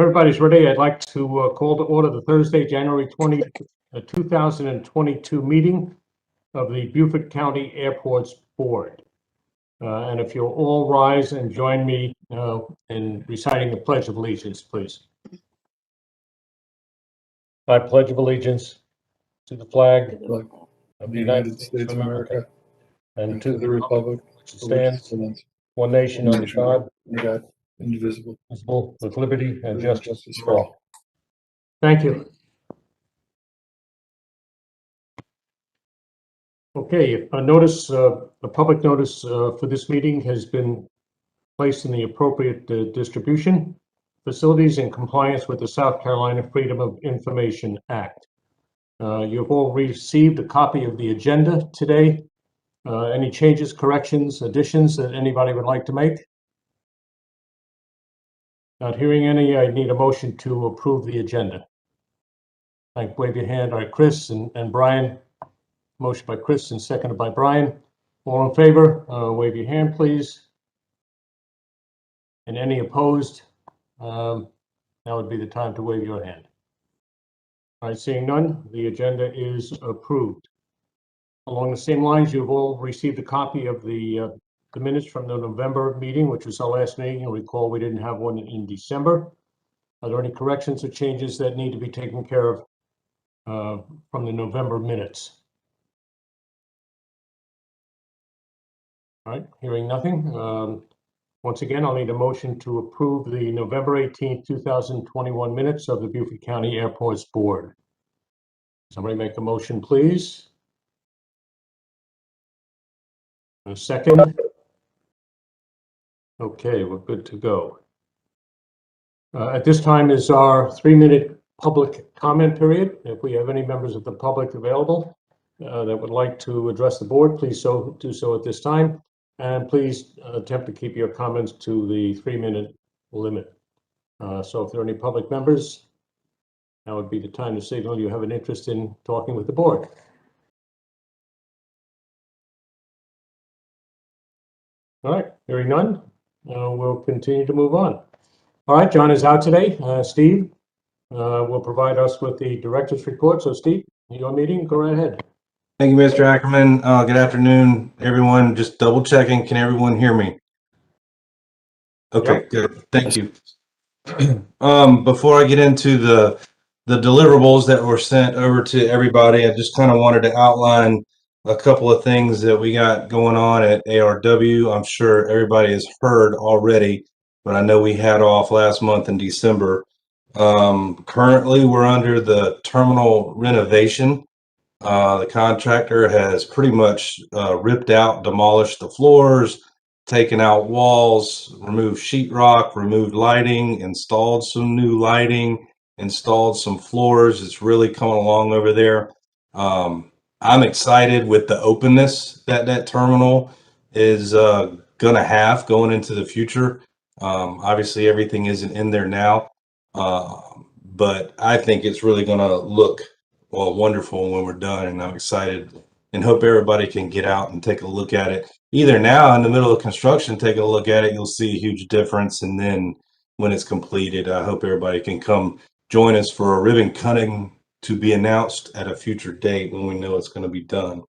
everybody's ready, I'd like to call to order the Thursday, January 20, 2022 meeting of the Beaufort County Airports Board. And if you'll all rise and join me in reciting the Pledge of Allegiance, please. I pledge of allegiance to the flag of the United States of America and to the republic which stands one nation under God, indivisible, with liberty and justice for all. Thank you. Okay, a public notice for this meeting has been placed in the appropriate distribution facilities in compliance with the South Carolina Freedom of Information Act. You've all received a copy of the agenda today. Any changes, corrections, additions that anybody would like to make? Not hearing any, I need a motion to approve the agenda. Wave your hand. All right, Chris and Brian. Motion by Chris and seconded by Brian. All in favor, wave your hand, please. And any opposed, now would be the time to wave your hand. All right, seeing none, the agenda is approved. Along the same lines, you've all received a copy of the minutes from the November meeting, which was our last meeting. You'll recall we didn't have one in December. Are there any corrections or changes that need to be taken care of from the November minutes? All right, hearing nothing. Once again, I'll need a motion to approve the November 18th, 2021 minutes of the Beaufort County Airports Board. Somebody make a motion, please. A second. Okay, we're good to go. At this time is our 3-minute public comment period. If we have any members of the public available that would like to address the board, please do so at this time. And please attempt to keep your comments to the 3-minute limit. So if there are any public members, now would be the time to signal you have an interest in talking with the board. All right, hearing none, we'll continue to move on. All right, John is out today. Steve will provide us with the director's report. So Steve, your meeting, go right ahead. Thank you, Mr. Ackerman. Good afternoon, everyone. Just double checking. Can everyone hear me? Okay, yep. Good. Thank you. Before I get into the deliverables that were sent over to everybody, I just kind of wanted to outline a couple of things that we got going on at ARW. I'm sure everybody has heard already, but I know we had off last month in December. Currently, we're under the terminal renovation. The contractor has pretty much ripped out, demolished the floors, taken out walls, removed sheetrock, removed lighting, installed some new lighting, installed some floors. It's really coming along over there. I'm excited with the openness that that terminal is going to have going into the future. Obviously, everything isn't in there now, but I think it's really going to look wonderful when we're done, and I'm excited and hope everybody can get out and take a look at it. Either now in the middle of construction, take a look at it, you'll see a huge difference, and then when it's completed, I hope everybody can come join us for a ribbon cutting to be announced at a future date when we know it's going to be done.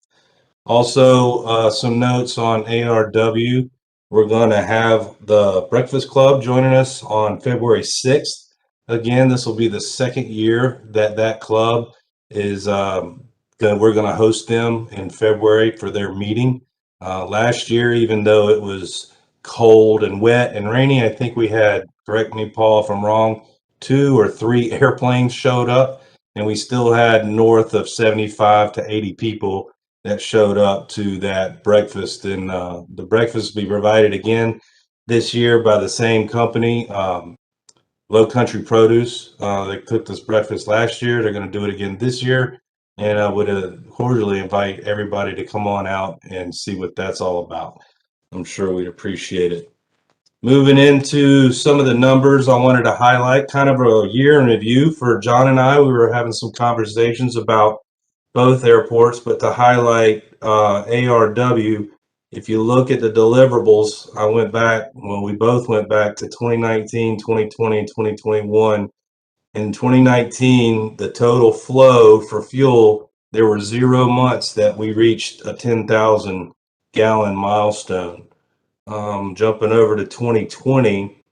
Also, some notes on ARW. We're going to have the Breakfast Club joining us on February 6th. Again, this will be the second year that that club is we're going to host them in February for their meeting. Last year, even though it was cold and wet and rainy, I think we had, correct me, Paul, if I'm wrong, 2 or 3 airplanes showed up, and we still had north of 75 to 80 people that showed up to that breakfast. And the breakfast will be provided again this year by the same company, Low Country Produce. They cooked this breakfast last year. They're going to do it again this year. And I would cordially invite everybody to come on out and see what that's all about. I'm sure we'd appreciate it. Moving into some of the numbers, I wanted to highlight kind of a year in review for John and I. We were having some conversations about both airports, but to highlight ARW, If you look at the deliverables, we both went back to 2019, 2020, and 2021. In 2019, the total flow for fuel, there were 0 months that we reached a 10,000 gallon milestone. Jumping over to 2020,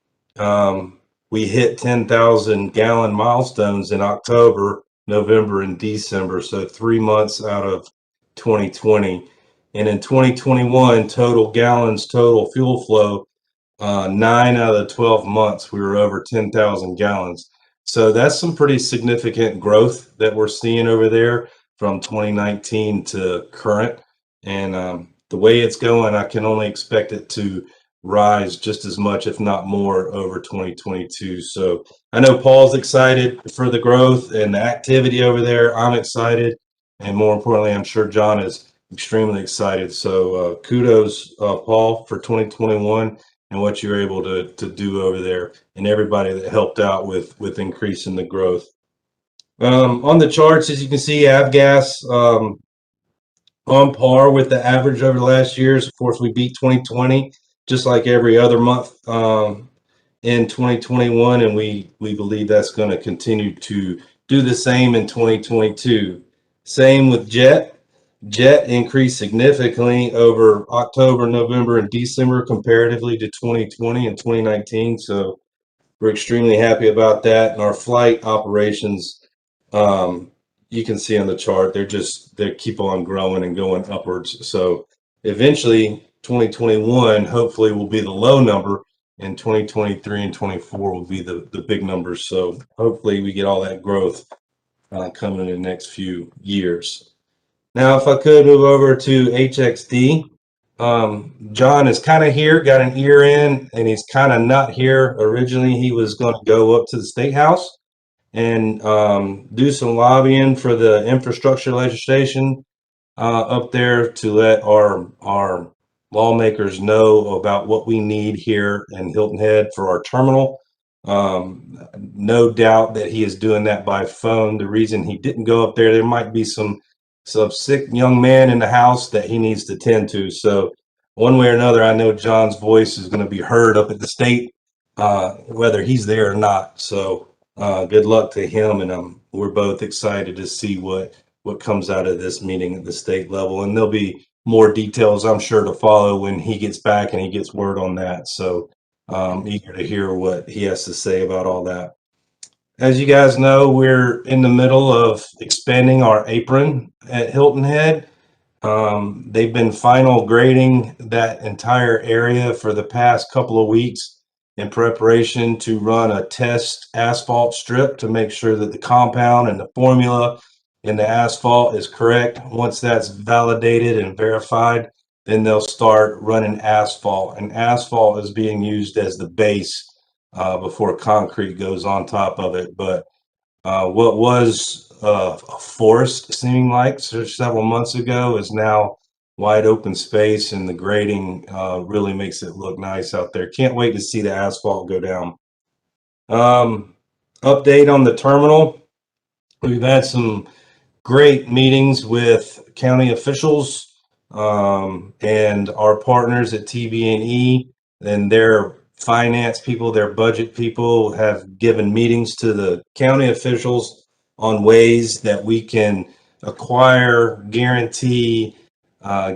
we hit 10,000 gallon milestones in October, November, and December. So 3 months out of 2020. And in 2021, total fuel flow, 9 out of the 12 months, we were over 10,000 gallons. So that's some pretty significant growth that we're seeing over there from 2019 to current. And the way it's going, I can only expect it to rise just as much, if not more, over 2022. So I know Paul's excited for the growth and the activity over there. I'm excited. And more importantly, I'm sure John is extremely excited. So kudos, Paul, for 2021 and what you're able to do over there, and everybody that helped out with increasing the growth. On the charts, as you can see, avgas on par with the average over the last years. Of course, we beat 2020 just like every other month in 2021, and we believe that's going to continue to do the same in 2022. Same with jet. Jet increased significantly over October, November, and December comparatively to 2020 and 2019. So we're extremely happy about that. And our flight operations, you can see on the chart, they keep on growing and going upwards. So eventually 2021 hopefully will be the low number, and 2023 and 24 will be the big numbers. So hopefully we get all that growth coming in the next few years. Now, if I could move over to HXD, John is kind of here, got an ear in, and he's kind of not here. Originally, he was going to go up to the State House and do some lobbying for the infrastructure legislation up there to let our lawmakers know about what we need here in Hilton Head for our terminal. No doubt that he is doing that by phone. The reason he didn't go up there might be some sick young man in the house that he needs to tend to. So one way or another, I know John's voice is going to be heard up at the state, whether he's there or not. So good luck to him, and we're both excited to see what comes out of this meeting at the state level. And there'll be more details, I'm sure, to follow when he gets back and he gets word on that. So eager to hear what he has to say about all that. As you guys know, we're in the middle of expanding our apron at Hilton Head. They've been final grading that entire area for the past couple of weeks in preparation to run a test asphalt strip to make sure that the compound and the formula in the asphalt is correct. Once that's validated and verified, then they'll start running asphalt. And asphalt is being used as the base before concrete goes on top of it. But what was a forest seeming like several months ago is now wide open space, and the grading really makes it look nice out there. Can't wait to see the asphalt go down. Update on the terminal. We've had some great meetings with county officials and our partners at TB&E, and their finance people, their budget people have given meetings to the county officials on ways that we can acquire, guarantee,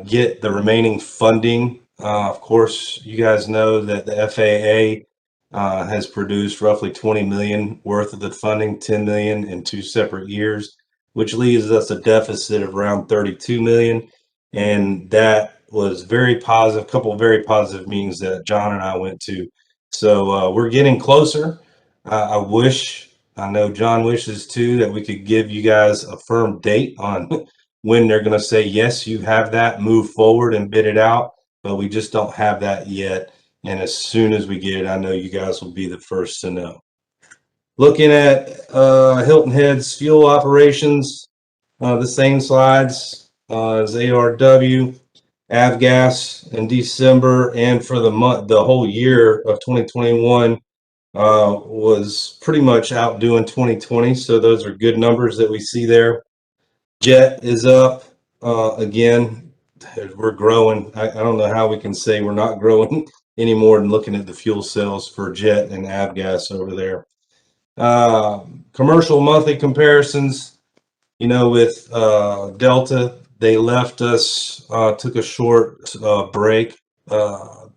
get the remaining funding. Of course, you guys know that the FAA has produced roughly 20 million worth of the funding, 10 million in 2 separate years, which leaves us a deficit of around 32 million. And that was very positive, a couple of very positive meetings that John and I went to. So we're getting closer. I know John wishes too, that we could give you guys a firm date on when they're going to say, yes, you have that, move forward and bid it out. But we just don't have that yet. And as soon as we get it, I know you guys will be the first to know. Looking at Hilton Head's fuel operations, the same slides as ARW, avgas in December, and for the whole year of 2021 was pretty much outdoing 2020. So those are good numbers that we see there. Jet is up again, we're growing. I don't know how we can say we're not growing any more than looking at the fuel cells for jet and avgas over there. Commercial monthly comparisons, you know, with Delta, they left us, took a short break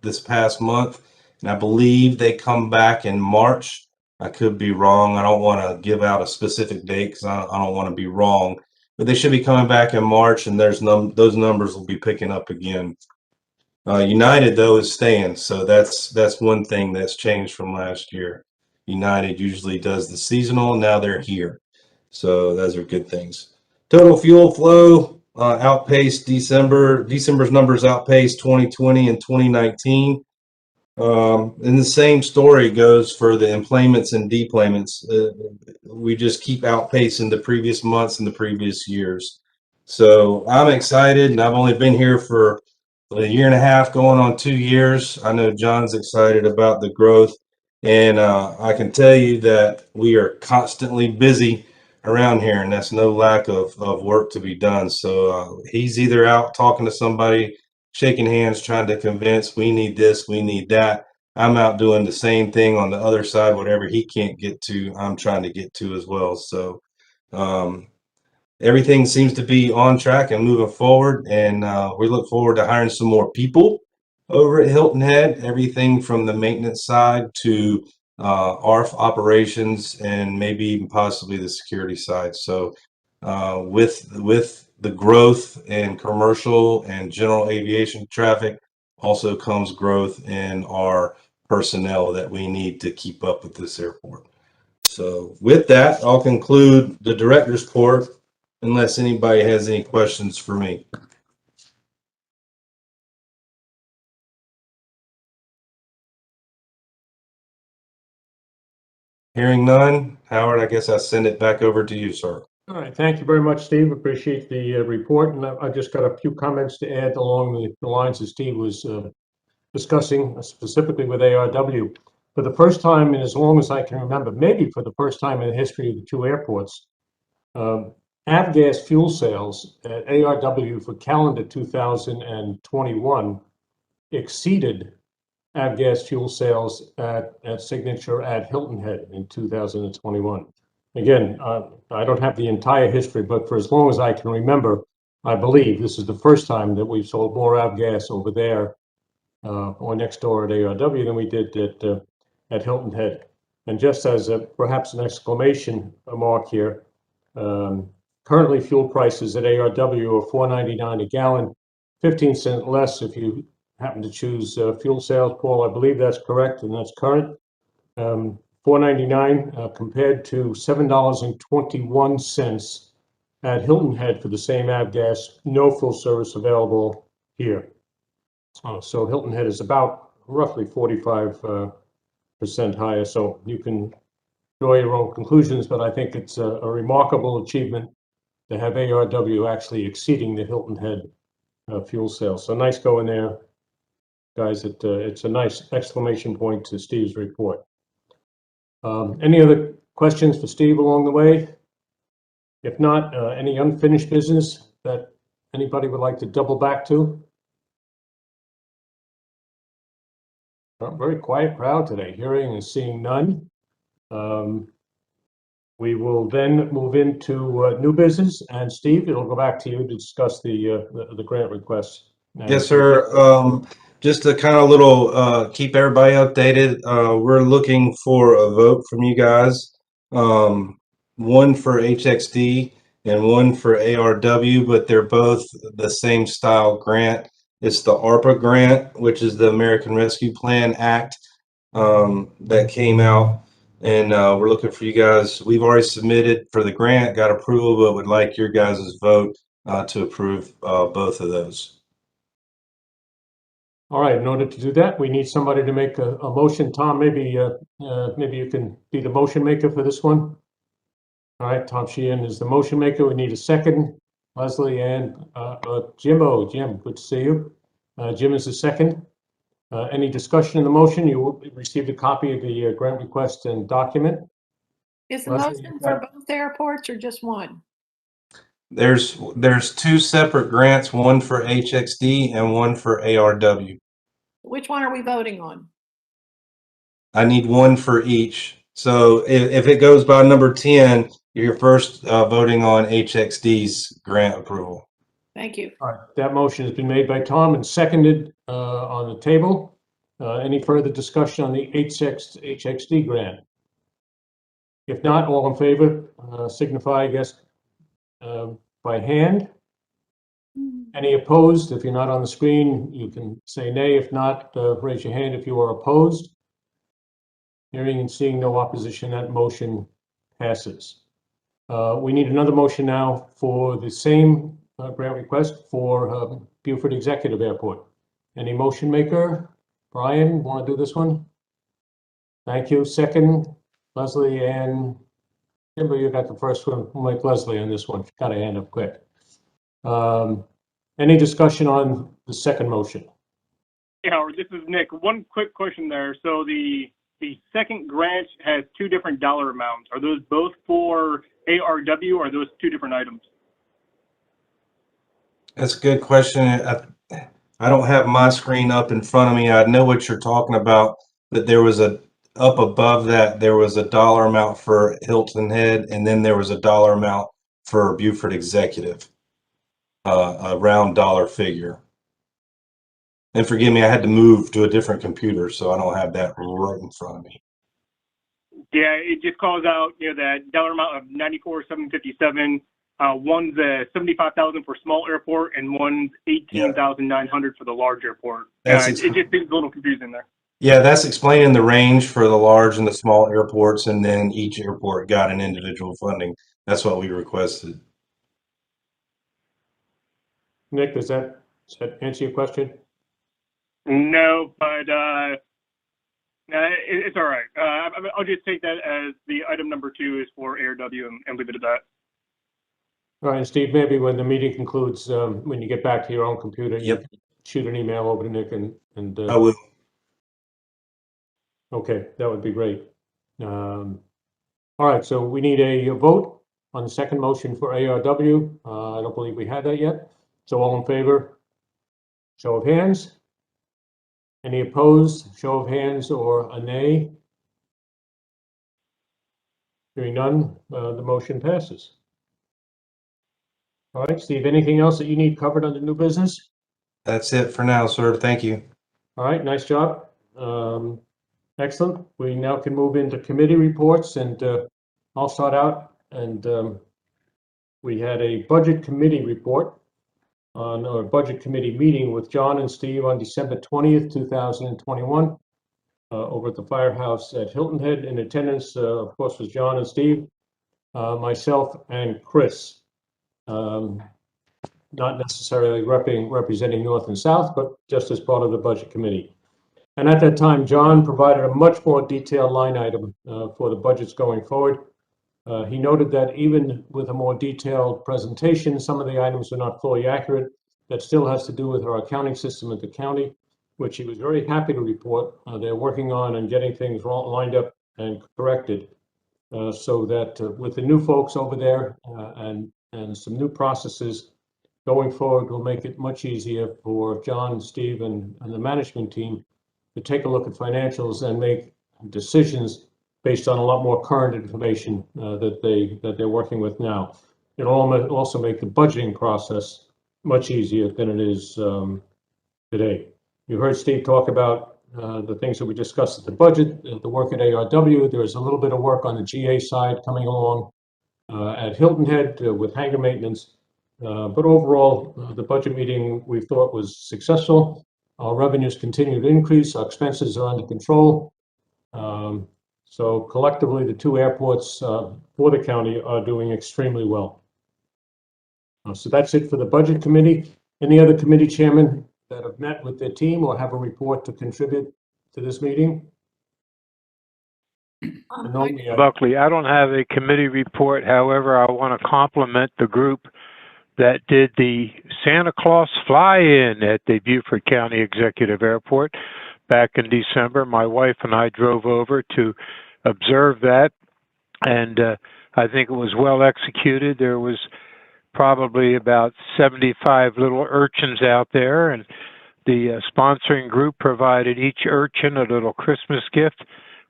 this past month, and I believe they come back in March. I could be wrong. I don't want to give out a specific date because I don't want to be wrong, but they should be coming back in March, and those numbers will be picking up again. United, though, is staying, so that's one thing that's changed from last year. United usually does the seasonal, now they're here, so those are good things. Total fuel flow outpaced December. December's numbers outpaced 2020 and 2019. And the same story goes for the employments and deplayments. We just keep outpacing the previous months and the previous years. So I'm excited, and I've only been here for a year and a half, going on 2 years. I know John's excited about the growth, and I can tell you that we are constantly busy around here, and that's no lack of work to be done. So he's either out talking to somebody, shaking hands, trying to convince we need this, we need that. I'm out doing the same thing on the other side. Whatever he can't get to, I'm trying to get to as well. So everything seems to be on track and moving forward, and we look forward to hiring some more people over at Hilton Head, everything from the maintenance side to ARF operations and maybe even possibly the security side. So with the growth in commercial and general aviation traffic also comes growth in our personnel that we need to keep up with this airport. So with that, I'll conclude the director's report unless anybody has any questions for me. Hearing none, Howard, I guess I send it back over to you, sir. All right, thank you very much, Steve. Appreciate the report, and I just got a few comments to add along the lines that Steve was discussing, specifically with ARW. For the first time in as long as I can remember, maybe for the first time in the history of the two airports, avgas fuel sales at ARW for calendar 2021 exceeded avgas fuel sales at Signature at Hilton Head in 2021. Again, I don't have the entire history, but for as long as I can remember, I believe this is the first time that we've sold more avgas over there or next door at ARW than we did at Hilton Head. And just as perhaps an exclamation mark here, currently fuel prices at ARW are $4.99 a gallon, 15 cents less if you happen to choose fuel sales. Paul, I believe that's correct, and that's current. $4.99 compared to $7.21 at Hilton Head for the same avgas, no full service available here. So Hilton Head is about roughly 45% higher. So you can draw your own conclusions, but I think it's a remarkable achievement to have ARW actually exceeding the Hilton Head fuel sales. So nice going there, guys. It's a nice exclamation point to Steve's report. Any other questions for Steve along the way? If not, any unfinished business that anybody would like to double back to? Very quiet crowd today, hearing and seeing none. We will then move into new business, and Steve, it'll go back to you to discuss the grant requests. Yes, sir. Just to kind of little keep everybody updated, we're looking for a vote from you guys. One for HXD and one for ARW, but they're both the same style grant. It's the ARPA grant, which is the American Rescue Plan Act that came out, and we're looking for you guys. We've already submitted for the grant, got approval, but would like your guys' vote to approve both of those. All right, in order to do that, we need somebody to make a motion. Tom, maybe you can be the motion maker for this one. All right, Tom Sheehan is the motion maker. We need a second. Leslie and Jim, good to see you. Jim is the second. Any discussion in the motion? You received a copy of the grant request and document. Is the Leslie, motion for both airports or just one? There's two separate grants, one for HXD and one for ARW. Which one are we voting on? I need one for each. So if it goes by number 10, you're first voting on HXD's grant approval. Thank you. All right, that motion has been made by Tom and seconded on the table. Any further discussion on the HXD grant? If not, all in favor, signify, I guess, by hand. Any opposed? If you're not on the screen, you can say nay. If not, raise your hand if you are opposed. Hearing and seeing no opposition, that motion passes. We need another motion now for the same grant request for Beaufort Executive Airport. Any motion maker? Brian, want to do this one? Thank you. Second, Leslie and Kimber, you got the first one. We'll make Leslie on this one. Got a hand up quick. Any discussion on the second motion? Hey, Howard, this is Nick. One quick question there. So the second grant has two different dollar amounts. Are those both for ARW or are those two different items? That's a good question. I don't have my screen up in front of me. I know what you're talking about, but there was up above that, there was a dollar amount for Hilton Head, and then there was a dollar amount for Beaufort Executive, a round dollar figure. And forgive me, I had to move to a different computer, so I don't have that right in front of me. Yeah, it just calls out, that dollar amount of $94,757. One's $75,000 for small airport, and one's $18,900 for the large airport. It just seems a little confusing there. Yeah, that's explaining the range for the large and the small airports, and then each airport got an individual funding. That's what we requested. Nick, does that answer your question? No, but it's all right. I'll just take that as the item number 2 is for ARW and leave it at that. All right, Steve, maybe when the meeting concludes, when you get back to your own computer, you can shoot an email over to Nick and I will. Okay, that would be great. All right, so we need a vote on the second motion for ARW. I don't believe we had that yet. So all in favor, show of hands. Any opposed, show of hands or a nay? Hearing none, the motion passes. All right, Steve, anything else that you need covered under new business? That's it for now, sir. Thank you. All right, nice job. Excellent. We now can move into committee reports, and I'll start out. And we had a budget committee report on our budget committee meeting with John and Steve on December 20th, 2021, over at the firehouse at Hilton Head. In attendance, of course, was John and Steve, myself and Chris. Not necessarily representing North and South, but just as part of the budget committee. And at that time, John provided a much more detailed line item for the budgets going forward. He noted that even with a more detailed presentation, some of the items are not fully accurate. That still has to do with our accounting system at the county, which he was very happy to report. They're working on and getting things lined up and corrected so that with the new folks over there and some new processes going forward will make it much easier for John, Steve, and the management team to take a look at financials and make decisions based on a lot more current information that they're working with now. It'll also make the budgeting process much easier than it is today. You heard Steve talk about the things that we discussed at the budget, the work at ARW. There's a little bit of work on the GA side coming along at Hilton Head with hangar maintenance. But overall, the budget meeting we thought was successful. Our revenues continue to increase. Our expenses are under control. So collectively, the two airports for the county are doing extremely well. So that's it for the budget committee. Any other committee chairmen that have met with their team or have a report to contribute to this meeting? Buckley, I don't have a committee report. However, I want to compliment the group that did the Santa Claus fly-in at the Beaufort County Executive Airport back in December. My wife and I drove over to observe that, and I think it was well executed. There was probably about 75 little urchins out there, and the sponsoring group provided each urchin a little Christmas gift,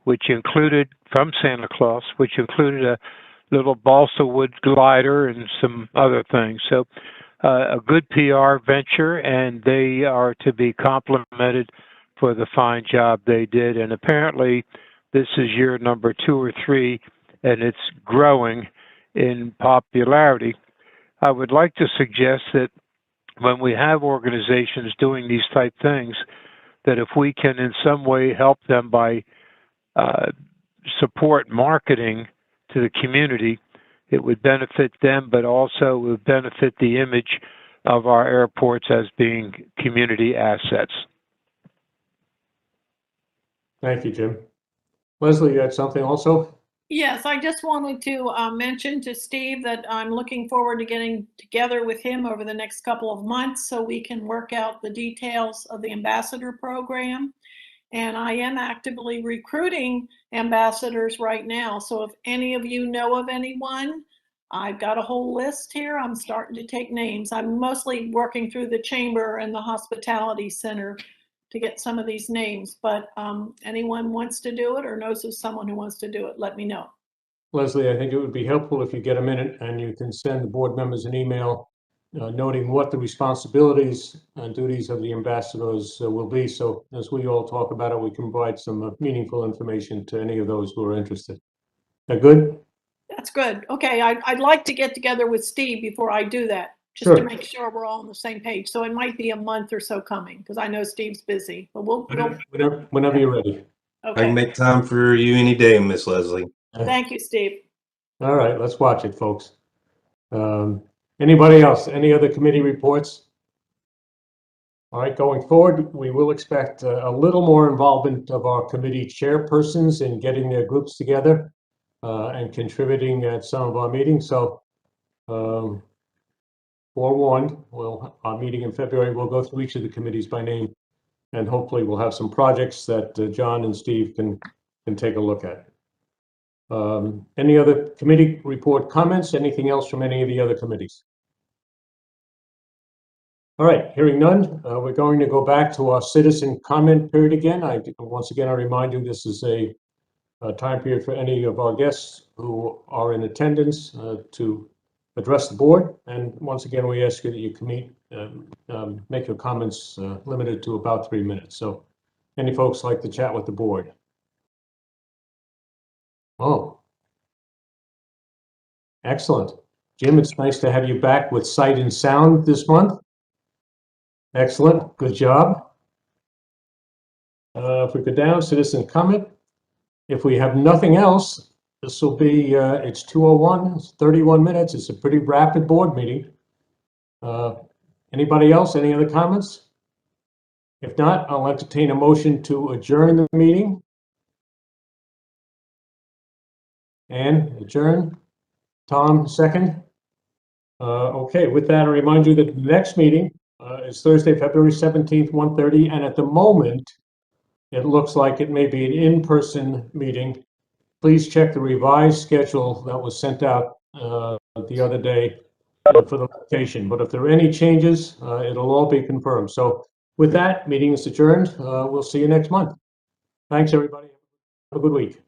which included, from Santa Claus, which included a little balsa wood glider and some other things. So a good PR venture, and they are to be complimented for the fine job they did. And apparently this is year number 2 or 3, and it's growing in popularity. I would like to suggest that when we have organizations doing these type things, that if we can in some way help them by support marketing to the community, it would benefit them, but also would benefit the image of our airports as being community assets. Thank you, Jim. Leslie, you had something also? Yes, I just wanted to mention to Steve that I'm looking forward to getting together with him over the next couple of months so we can work out the details of the ambassador program. And I am actively recruiting ambassadors right now. So if any of you know of anyone, I've got a whole list here. I'm starting to take names. I'm mostly working through the chamber and the hospitality center to get some of these names, but anyone wants to do it or knows of someone who wants to do it, let me know. Leslie, I think it would be helpful if you get a minute and you can send the board members an email noting what the responsibilities and duties of the ambassadors will be. So as we all talk about it, we can provide some meaningful information to any of those who are interested. That good? That's good. Okay, I'd like to get together with Steve before I do that, just Sure. to make sure we're all on the same page. So it might be a month or so coming, because I know Steve's busy, but we'll Whenever you're ready. I okay. can make time for you any day, Miss Leslie. Thank you, Steve. All right, let's watch it, folks. Anybody else? Any other committee reports? All right, going forward, we will expect a little more involvement of our committee chairpersons in getting their groups together and contributing at some of our meetings. So forewarned, our meeting in February, we'll go through each of the committees by name, and hopefully we'll have some projects that John and Steve can take a look at. Any other committee report comments? Anything else from any of the other committees? All right, hearing none, we're going to go back to our citizen comment period again. Once again, I remind you, this is a time period for any of our guests who are in attendance to address the board. And once again, we ask you that you make your comments limited to about 3 minutes. So any folks like to chat with the board? Oh, excellent. Jim, it's nice to have you back with sight and sound this month. Excellent, good job. If we go down, citizen comment. If we have nothing else, this will be, it's 2:01, it's 31 minutes. It's a pretty rapid board meeting. Anybody else, any other comments? If not, I'll entertain a motion to adjourn the meeting. And adjourn. Tom, second. Okay, with that, I remind you that the next meeting is Thursday, February 17th, 1:30. And at the moment, it looks like it may be an in-person meeting. Please check the revised schedule that was sent out the other day for the location. But if there are any changes, it'll all be confirmed. So with that, meeting is adjourned. We'll see you next month. Thanks, everybody. Have a good week.